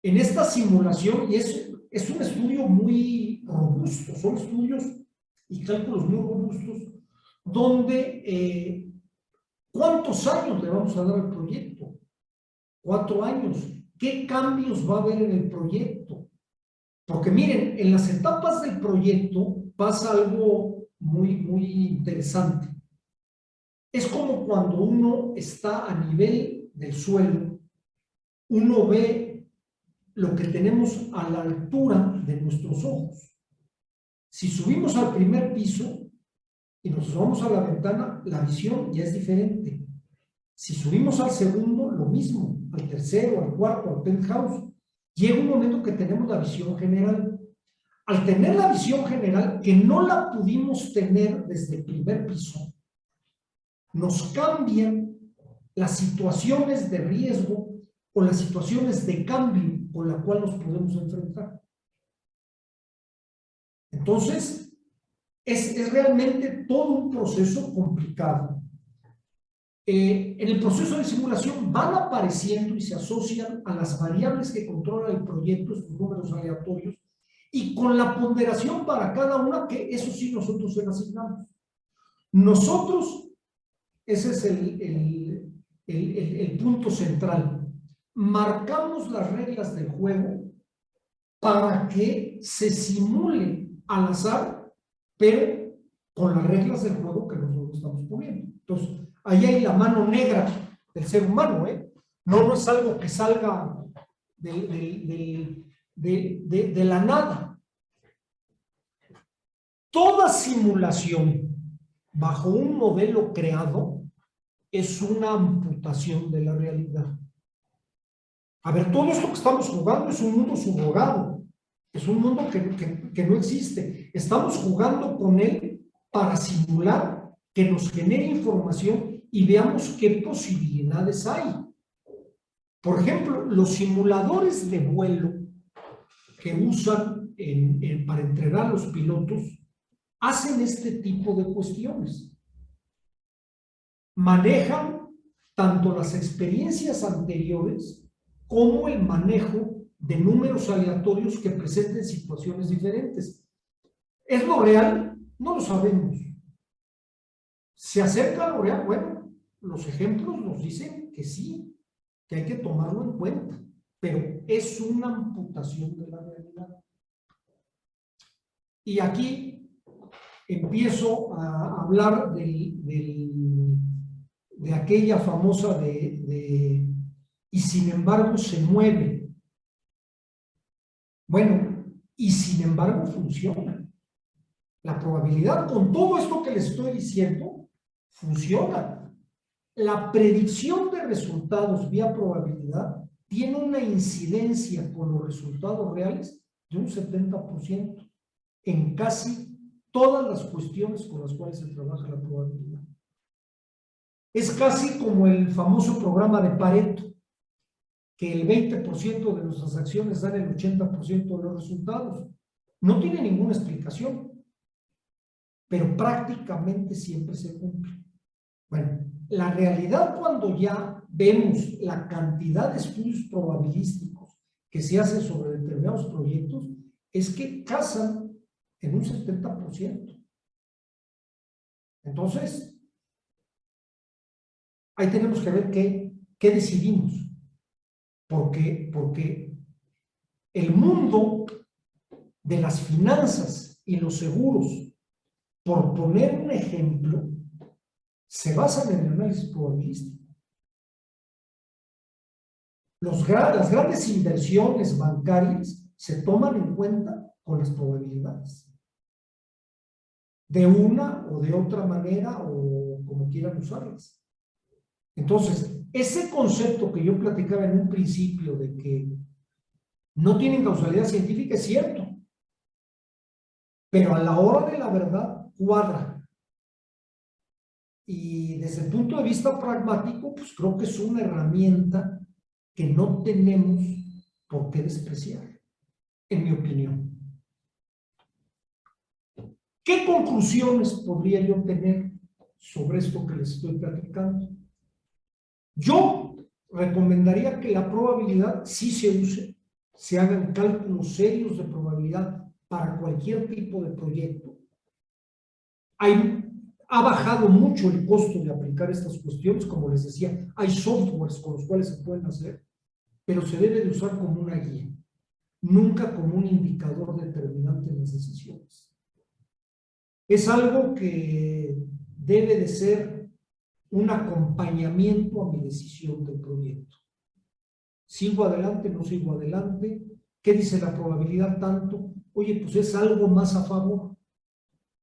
En esta simulación, y es un estudio muy robusto, son estudios y cálculos muy robustos, donde ¿cuántos años le vamos a dar al proyecto? 4 años. ¿Qué cambios va a haber en el proyecto? Porque miren, en las etapas del proyecto pasa algo muy, muy interesante. Es como cuando uno está a nivel del suelo, uno ve lo que tenemos a la altura de nuestros ojos. Si subimos al primer piso y nos asomamos a la ventana, la visión ya es diferente. Si subimos al segundo, lo mismo, al tercero, al cuarto, al penthouse. Llega un momento que tenemos la visión general. Al tener la visión general, que no la pudimos tener desde el primer piso, nos cambian las situaciones de riesgo o las situaciones de cambio con la cual nos podemos enfrentar. Entonces, es realmente todo un proceso complicado. En el proceso de simulación van apareciendo y se asocian a las variables que controla el proyecto, estos números aleatorios, y con la ponderación para cada una, que eso sí nosotros se la asignamos. Nosotros, ese es el punto central, marcamos las reglas del juego para que se simule al azar, pero con las reglas del juego que nosotros estamos poniendo. Entonces, ahí hay la mano negra del ser humano, ¿eh? No es algo que salga de la nada. Toda simulación bajo un modelo creado es una amputación de la realidad. A ver, todo esto que estamos jugando es un mundo subrogado, es un mundo que no existe. Estamos jugando con él para simular que nos genere información y veamos qué posibilidades hay. Por ejemplo, los simuladores de vuelo que usan para entrenar a los pilotos, hacen este tipo de cuestiones. Manejan tanto las experiencias anteriores como el manejo de números aleatorios que presenten situaciones diferentes. ¿Es lo real? No lo sabemos. ¿Se acerca a lo real? Bueno, los ejemplos nos dicen que sí, que hay que tomarlo en cuenta, pero es una amputación de la realidad. Y aquí empiezo a hablar de aquella famosa y sin embargo se mueve. Bueno, y sin embargo funciona. La probabilidad, con todo esto que les estoy diciendo, funciona. La predicción de resultados vía probabilidad tiene una incidencia con los resultados reales de un 70% en casi todas las cuestiones con las cuales se trabaja la probabilidad. Es casi como el famoso programa de Pareto, que el 20% de nuestras acciones dan el 80% de los resultados. No tiene ninguna explicación, pero prácticamente siempre se cumple. Bueno, la realidad cuando ya vemos la cantidad de estudios probabilísticos que se hacen sobre determinados proyectos es que casan en un 70%. Entonces, ahí tenemos que ver qué decidimos. Porque el mundo de las finanzas y los seguros, por poner un ejemplo, se basan en el análisis probabilístico. Las grandes inversiones bancarias se toman en cuenta con las probabilidades. De una o de otra manera o como quieran usarlas. Entonces, ese concepto que yo platicaba en un principio de que no tienen causalidad científica es cierto, pero a la hora de la verdad cuadra. Y desde el punto de vista pragmático, pues creo que es una herramienta que no tenemos por qué despreciar, en mi opinión. ¿Qué conclusiones podría yo tener sobre esto que les estoy platicando? Yo recomendaría que la probabilidad sí se use, se hagan cálculos serios de probabilidad para cualquier tipo de proyecto. Ha bajado mucho el costo de aplicar estas cuestiones, como les decía, hay softwares con los cuales se pueden hacer, pero se debe de usar como una guía, nunca como un indicador determinante en las decisiones. Es algo que debe de ser un acompañamiento a mi decisión del proyecto. ¿Sigo adelante? ¿No sigo adelante? ¿Qué dice la probabilidad tanto? Oye, pues es algo más a favor.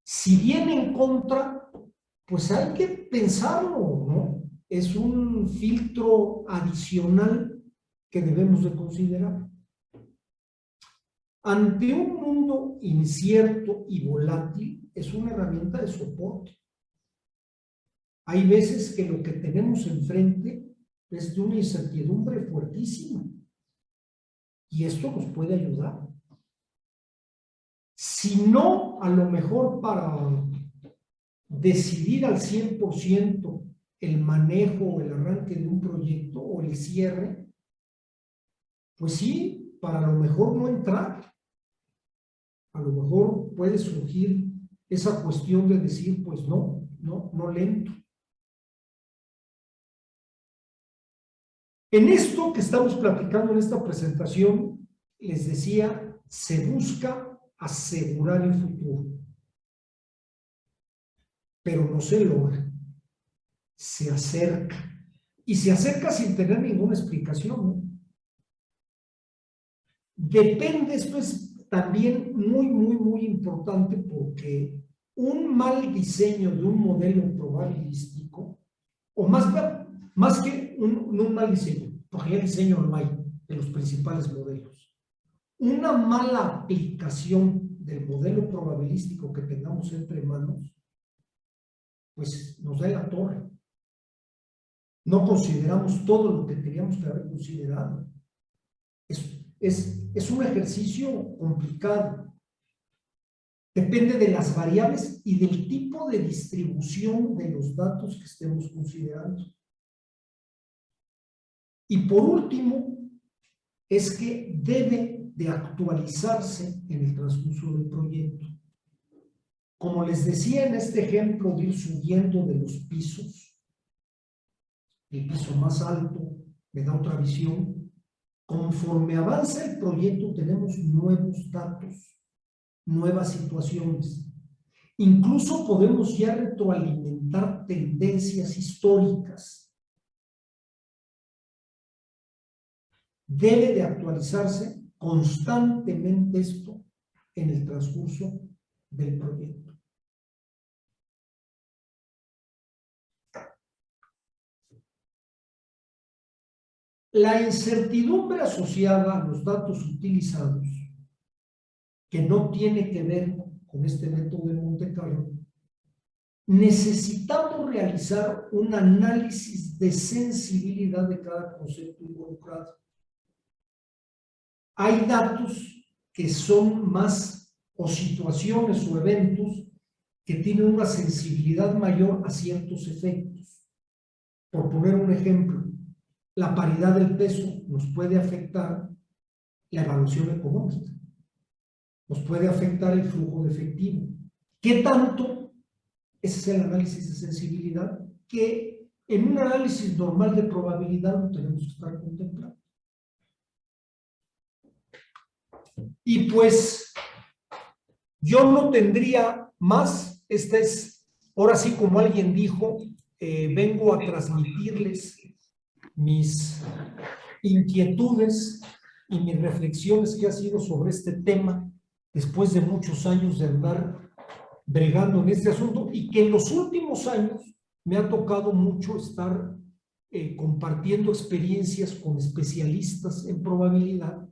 Si viene en contra, pues hay que pensarlo, ¿no? Es un filtro adicional que debemos de considerar. Ante un mundo incierto y volátil, es una herramienta de soporte. Hay veces que lo que tenemos enfrente es de una incertidumbre fuertísima. Y esto nos puede ayudar. Si no, a lo mejor para decidir al 100% el manejo o el arranque de un proyecto o el cierre, pues sí, para lo mejor no entrar. A lo mejor puede surgir esa cuestión de decir, pues no lento. En esto que estamos platicando en esta presentación, les decía, se busca asegurar el futuro, pero no se logra, se acerca, y se acerca sin tener ninguna explicación, ¿no? Depende, esto es también muy importante porque un mal diseño de un modelo probabilístico, o más que un mal diseño, porque ya diseño no hay de los principales modelos, una mala aplicación del modelo probabilístico que tengamos entre manos, pues nos da en la torre. No consideramos todo lo que teníamos que haber considerado. Es un ejercicio complicado. Depende de las variables y del tipo de distribución de los datos que estemos considerando. Y por último, es que debe de actualizarse en el transcurso del proyecto. Como les decía en este ejemplo de ir subiendo de los pisos, el piso más alto me da otra visión. Conforme avanza el proyecto tenemos nuevos datos, nuevas situaciones. Incluso podemos ya retroalimentar tendencias históricas. Debe de actualizarse constantemente esto en el transcurso del proyecto. La incertidumbre asociada a los datos utilizados, que no tiene que ver con este método de Monte Carlo, necesitamos realizar un análisis de sensibilidad de cada concepto involucrado. Hay datos que son más, o situaciones o eventos que tienen una sensibilidad mayor a ciertos efectos. Por poner un ejemplo, la paridad del peso nos puede afectar la evaluación económica, nos puede afectar el flujo de efectivo. ¿Qué tanto? Ese es el análisis de sensibilidad que en un análisis normal de probabilidad lo tenemos que estar contemplando. Y pues yo no tendría más. Esta es, ahora sí, como alguien dijo, vengo a transmitirles mis inquietudes y mis reflexiones que ha sido sobre este tema después de muchos años de andar bregando en este asunto, y que en los últimos años me ha tocado mucho estar compartiendo experiencias con especialistas en probabilidad,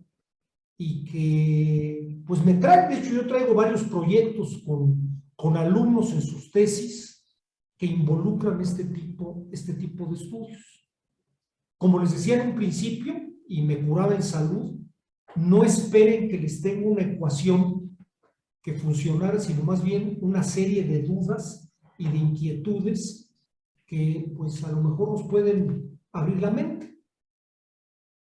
y que pues me trae, de hecho yo traigo varios proyectos con alumnos en sus tesis que involucran este tipo de estudios. Como les decía en un principio, y me curaba en salud, no esperen que les tenga una ecuación que funcionara, sino más bien una serie de dudas y de inquietudes que pues a lo mejor nos pueden abrir la mente.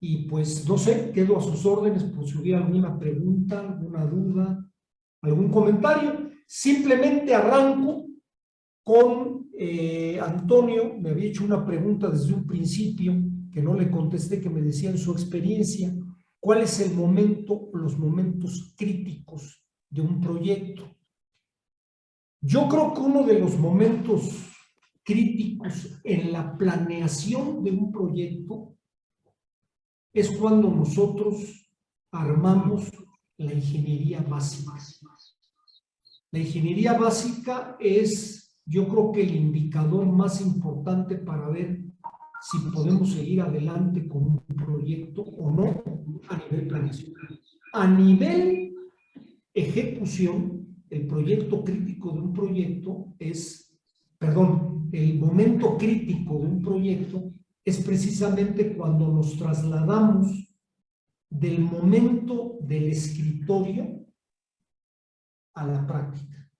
Y pues no sé, quedo a sus órdenes por si hubiera alguna pregunta, alguna duda, algún comentario. Simplemente arranco con Antonio. Me había hecho una pregunta desde un principio que no le contesté, que me decía en su experiencia, ¿cuál es el momento, los momentos críticos de un proyecto? Yo creo que uno de los momentos críticos en la planeación de un proyecto es cuando nosotros armamos la ingeniería básica. La ingeniería básica es, yo creo que el indicador más importante para ver si podemos seguir adelante con un proyecto o no a nivel planeación. A nivel ejecución, el proyecto crítico de un proyecto es, perdón, el momento crítico de un proyecto es precisamente cuando nos trasladamos del momento del escritorio a la práctica.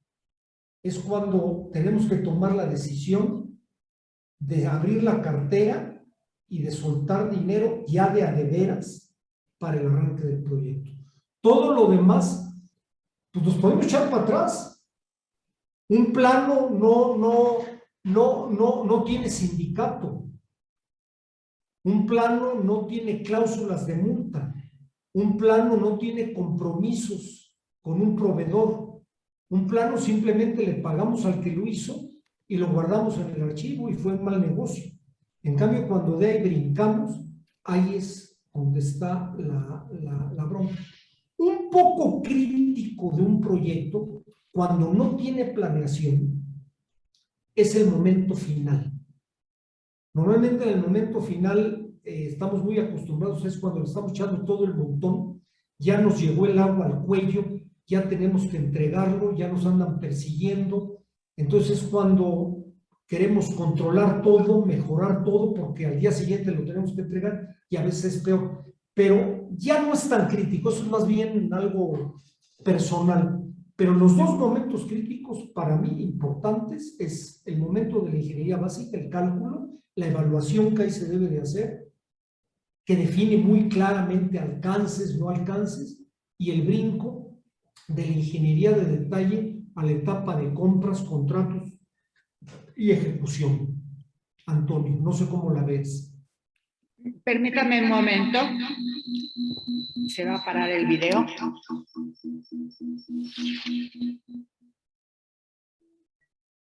Es cuando tenemos que tomar la decisión de abrir la cartera y de soltar dinero ya de a de veras para el arranque del proyecto. Todo lo demás, pues nos podemos echar para atrás. Un plano no tiene sindicato. Un plano no tiene cláusulas de multa. Un plano no tiene compromisos con un proveedor. Un plano simplemente le pagamos al que lo hizo y lo guardamos en el archivo y fue un mal negocio. En cambio, cuando de ahí brincamos, ahí es donde está la bronca. Un poco crítico de un proyecto, cuando no tiene planeación, es el momento final. Normalmente en el momento final estamos muy acostumbrados, es cuando le estamos echando todo el montón, ya nos llegó el agua al cuello, ya tenemos que entregarlo, ya nos andan persiguiendo. Entonces cuando queremos controlar todo, mejorar todo, porque al día siguiente lo tenemos que entregar y a veces es peor. Pero ya no es tan crítico, eso es más bien algo personal. Pero los dos momentos críticos para mí importantes es el momento de la ingeniería básica, el cálculo, la evaluación que ahí se debe de hacer, que define muy claramente alcances, no alcances, y el brinco de la ingeniería de detalle a la etapa de compras, contratos y ejecución. Antonio, no sé cómo la ves. Permítame un momento. Se va a parar el video.